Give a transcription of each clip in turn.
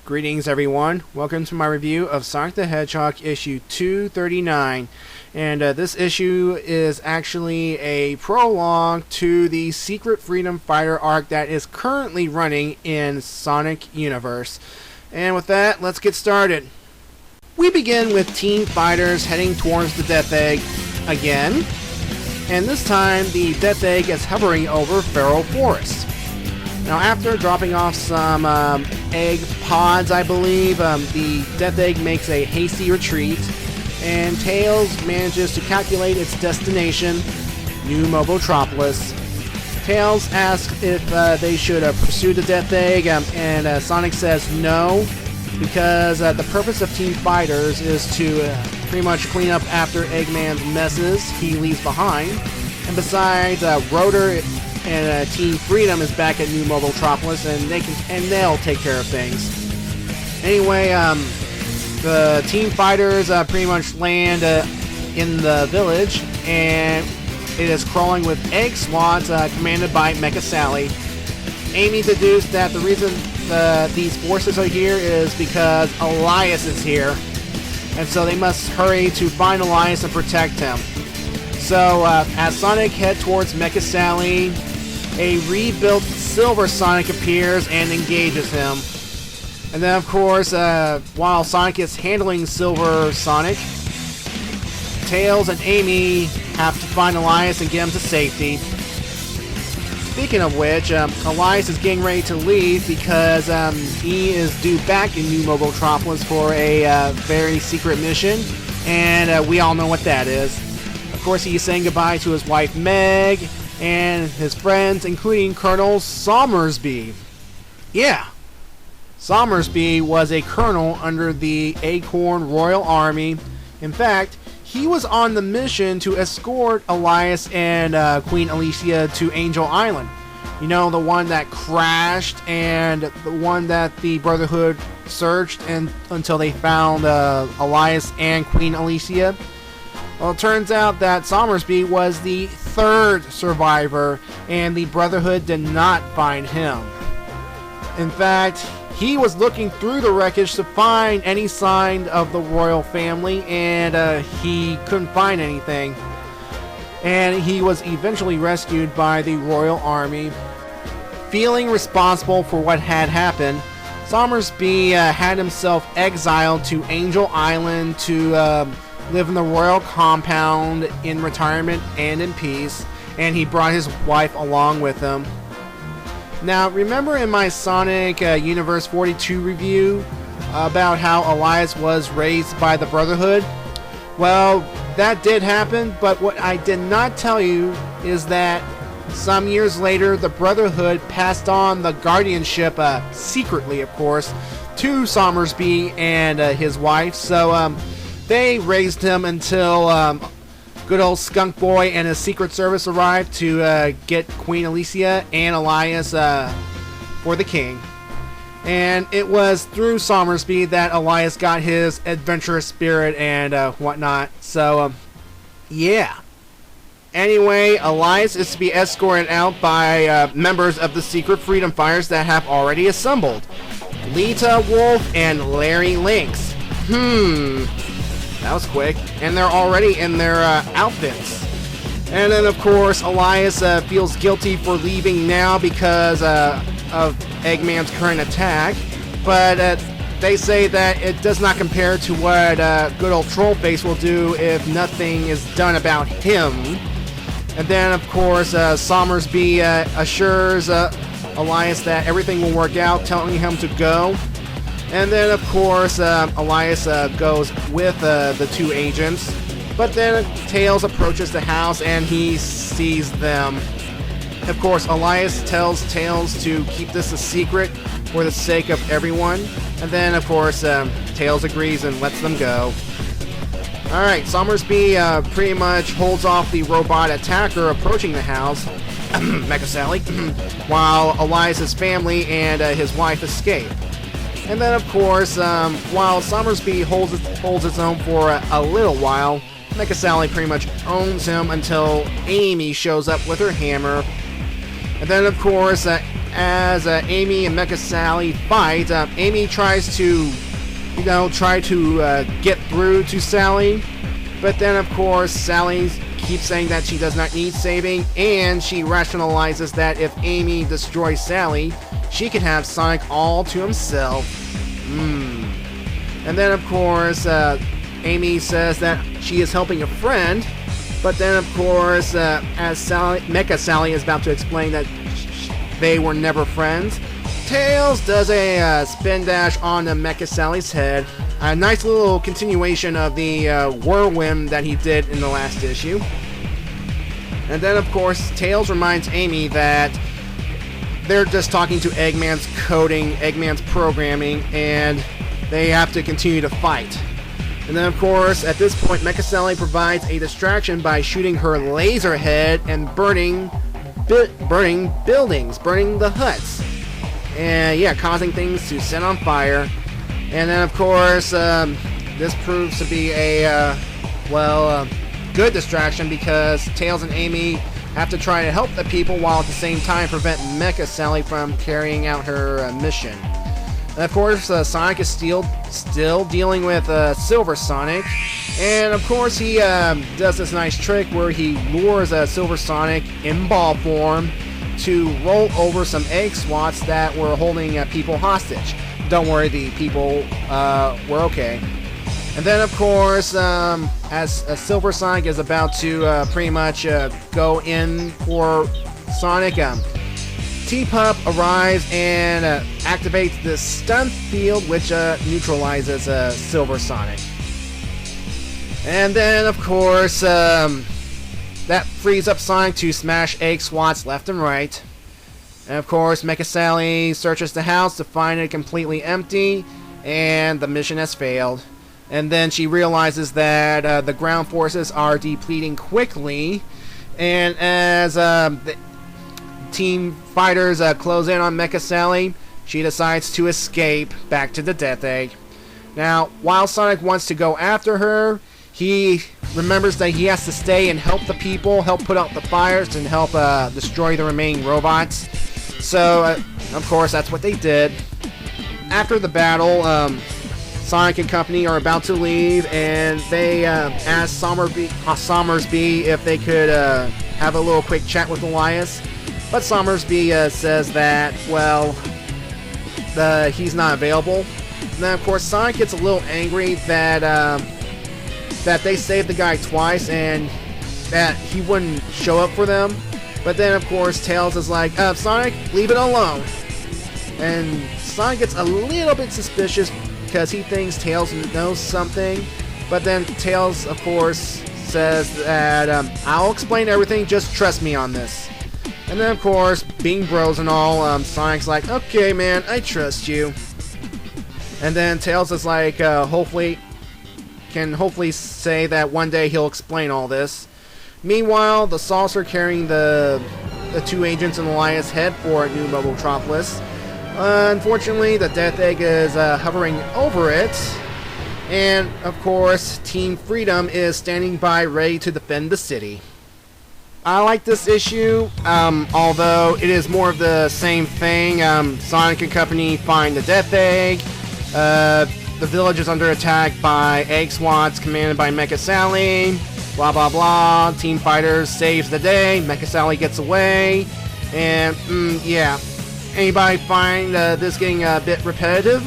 Greetings everyone, welcome to my review of Sonic the Hedgehog issue 239, and this issue is actually a prologue to the Secret Freedom Fighter arc that is currently running in Sonic Universe. And with that, let's get started. We begin with Team Fighters heading towards the Death Egg again, and this time the Death Egg is hovering over Feral Forest. Now, after dropping off some egg pods, I believe, the Death Egg makes a hasty retreat, and Tails manages to calculate its destination, New Mobotropolis. Tails asks if they should pursue the Death Egg, and Sonic says no, because the purpose of Team Fighters is to pretty much clean up after Eggman's messes he leaves behind. And besides, Rotor and Team Freedom is back at New Mobotropolis, and they'll take care of things. Anyway, the Team Fighters pretty much land in the village, and it is crawling with egg slots commanded by Mecha Sally. Amy deduced that the reason these forces are here is because Elias is here, and so they must hurry to find Elias and protect him. So, as Sonic heads towards Mecha Sally, a rebuilt Silver Sonic appears and engages him. And then, of course, while Sonic is handling Silver Sonic, Tails and Amy have to find Elias and get him to safety. Speaking of which, Elias is getting ready to leave because he is due back in New Mobotropolis for a very secret mission, and we all know what that is. Of course, he is saying goodbye to his wife Meg and his friends, including Colonel Somersby. Yeah, Somersby was a colonel under the Acorn Royal Army. In fact, he was on the mission to escort Elias and Queen Alicia to Angel Island. You know, the one that crashed and the one that the Brotherhood searched until they found Elias and Queen Alicia. Well, it turns out that Somersby was the third survivor, and the Brotherhood did not find him. In fact, he was looking through the wreckage to find any sign of the royal family, and he couldn't find anything. And he was eventually rescued by the Royal Army. Feeling responsible for what had happened, Somersby had himself exiled to Angel Island to live in the royal compound in retirement and in peace, and he brought his wife along with him. Now, remember in my Sonic Universe 42 review about how Elias was raised by the Brotherhood? Well, that did happen, but what I did not tell you is that some years later, the Brotherhood passed on the guardianship, secretly of course, to Somersby and his wife, so they raised him until good old Skunk Boy and his Secret Service arrived to get Queen Alicia and Elias for the king. And it was through Somersby that Elias got his adventurous spirit and whatnot. So, yeah. Anyway, Elias is to be escorted out by members of the Secret Freedom Fighters that have already assembled. Lita Wolf and Larry Lynx. That was quick. And they're already in their outfits. And then, of course, Elias feels guilty for leaving now because of Eggman's current attack. But they say that it does not compare to what good old Trollface will do if nothing is done about him. And then, of course, Somersby assures Elias that everything will work out, telling him to go. And then, of course, Elias goes with the two agents. But then Tails approaches the house and he sees them. Of course, Elias tells Tails to keep this a secret for the sake of everyone. And then, of course, Tails agrees and lets them go. Alright, Somersby pretty much holds off the robot attacker approaching the house, Mecha Sally, while Elias' family and his wife escape. And then, of course, while Somersby holds its own for a little while, Mecha Sally pretty much owns him until Amy shows up with her hammer. And then, of course, as Amy and Mecha Sally fight, Amy tries to, get through to Sally, but then of course Sally keeps saying that she does not need saving, and she rationalizes that if Amy destroys Sally, she can have Sonic all to himself. And then of course Amy says that she is helping a friend, but then of course as Mecha Sally is about to explain that they were never friends, Tails does a spin dash on Mecha Sally's head. A nice little continuation of the whirlwind that he did in the last issue. And then of course Tails reminds Amy that they're just talking to Eggman's coding, Eggman's programming, and they have to continue to fight. And then of course at this point Mecha Sally provides a distraction by shooting her laser head and burning buildings, burning the huts, and yeah, causing things to set on fire. And then of course this proves to be a good distraction, because Tails and Amy have to try to help the people while at the same time prevent Mecha Sally from carrying out her mission. And of course Sonic is still dealing with Silver Sonic, and of course he does this nice trick where he lures Silver Sonic in ball form to roll over some egg swats that were holding people hostage. Don't worry, the people were okay. And then of course as Silver Sonic is about to pretty much go in for Sonic, T-Pup arrives and activates the stun field, which neutralizes Silver Sonic. And then of course that frees up Sonic to smash egg swats left and right. And of course Mecha Sally searches the house to find it completely empty, and the mission has failed. And then she realizes that the ground forces are depleting quickly, and as the team fighters close in on Mecha Sally, she decides to escape back to the Death Egg. Now, while Sonic wants to go after her, he remembers that he has to stay and help the people, help put out the fires, and help destroy the remaining robots. So, of course, that's what they did. After the battle, Sonic and company are about to leave, and they ask Somersby if they could have a little quick chat with Elias. But Somersby says that, well, he's not available. And then, of course, Sonic gets a little angry that they saved the guy twice and that he wouldn't show up for them. But then, of course, Tails is like, Sonic, leave it alone. And Sonic gets a little bit suspicious because he thinks Tails knows something. But then Tails, of course, says that, I'll explain everything, just trust me on this. And then, of course, being bros and all, Sonic's like, okay, man, I trust you. And then Tails is like, hopefully say that one day he'll explain all this. Meanwhile, the saucer carrying the two agents and Elias head for New Mobotropolis. Unfortunately, the Death Egg is hovering over it. And, of course, Team Freedom is standing by ready to defend the city. I like this issue, although it is more of the same thing. Sonic and company find the Death Egg. The village is under attack by egg swats commanded by Mecha Sally. Blah blah blah. Team Fighters saves the day. Mecha Sally gets away. And, yeah. Anybody find this getting a bit repetitive?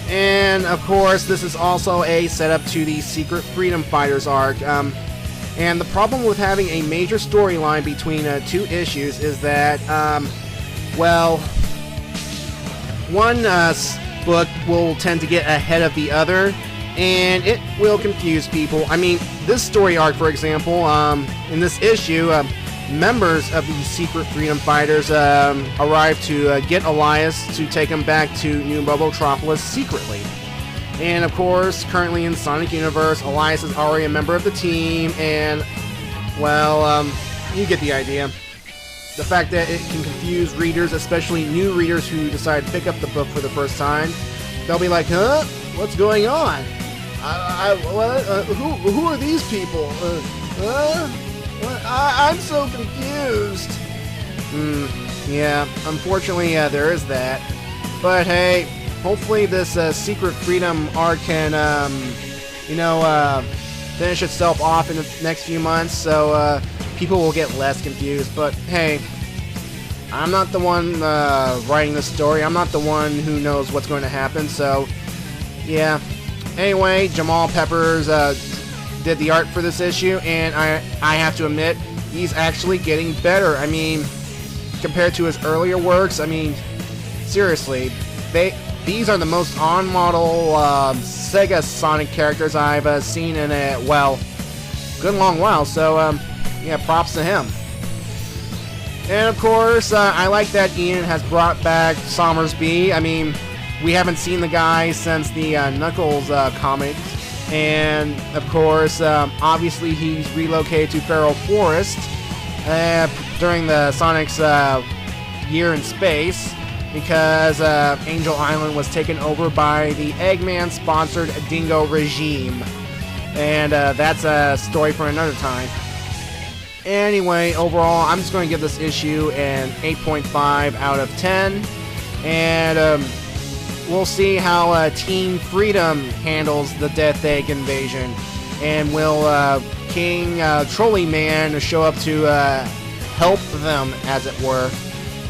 And, of course, this is also a setup to the Secret Freedom Fighters arc. And the problem with having a major storyline between two issues is that, one book will tend to get ahead of the other, and it will confuse people. I mean, this story arc, for example, in this issue, members of the Secret Freedom Fighters arrive to get Elias to take him back to New Mobotropolis secretly. And of course, currently in Sonic Universe, Elias is already a member of the team, and, well, you get the idea. The fact that it can confuse readers, especially new readers who decide to pick up the book for the first time. They'll be like, huh? What's going on? Who are these people? I'm so confused. Yeah, unfortunately, there is that. But hey, hopefully this Secret Freedom arc can, finish itself off in the next few months, so people will get less confused. But hey, I'm not the one writing this story. I'm not the one who knows what's going to happen, so yeah. Anyway, Jamal Peppers did the art for this issue, and I have to admit, he's actually getting better. I mean, compared to his earlier works, I mean, seriously, these are the most on-model Sega Sonic characters I've seen in a, well, good long while, so yeah, props to him. And of course, I like that Ian has brought back Somersby. I mean, we haven't seen the guy since the Knuckles comic, and of course, obviously he's relocated to Feral Forest during the Sonic's year in space, because Angel Island was taken over by the Eggman-sponsored Dingo regime. And that's a story for another time. Anyway, overall, I'm just going to give this issue an 8.5 out of 10. And we'll see how Team Freedom handles the Death Egg invasion. And will King Trolley Man show up to help them, as it were.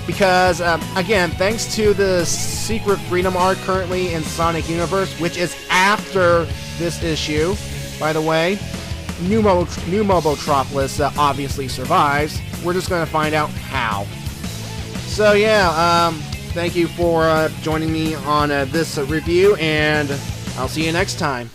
Because, again, thanks to the Secret Freedom arc currently in Sonic Universe, which is after this issue, by the way, New Mobotropolis obviously survives. We're just going to find out how. So, yeah, thank you for joining me on this review, and I'll see you next time.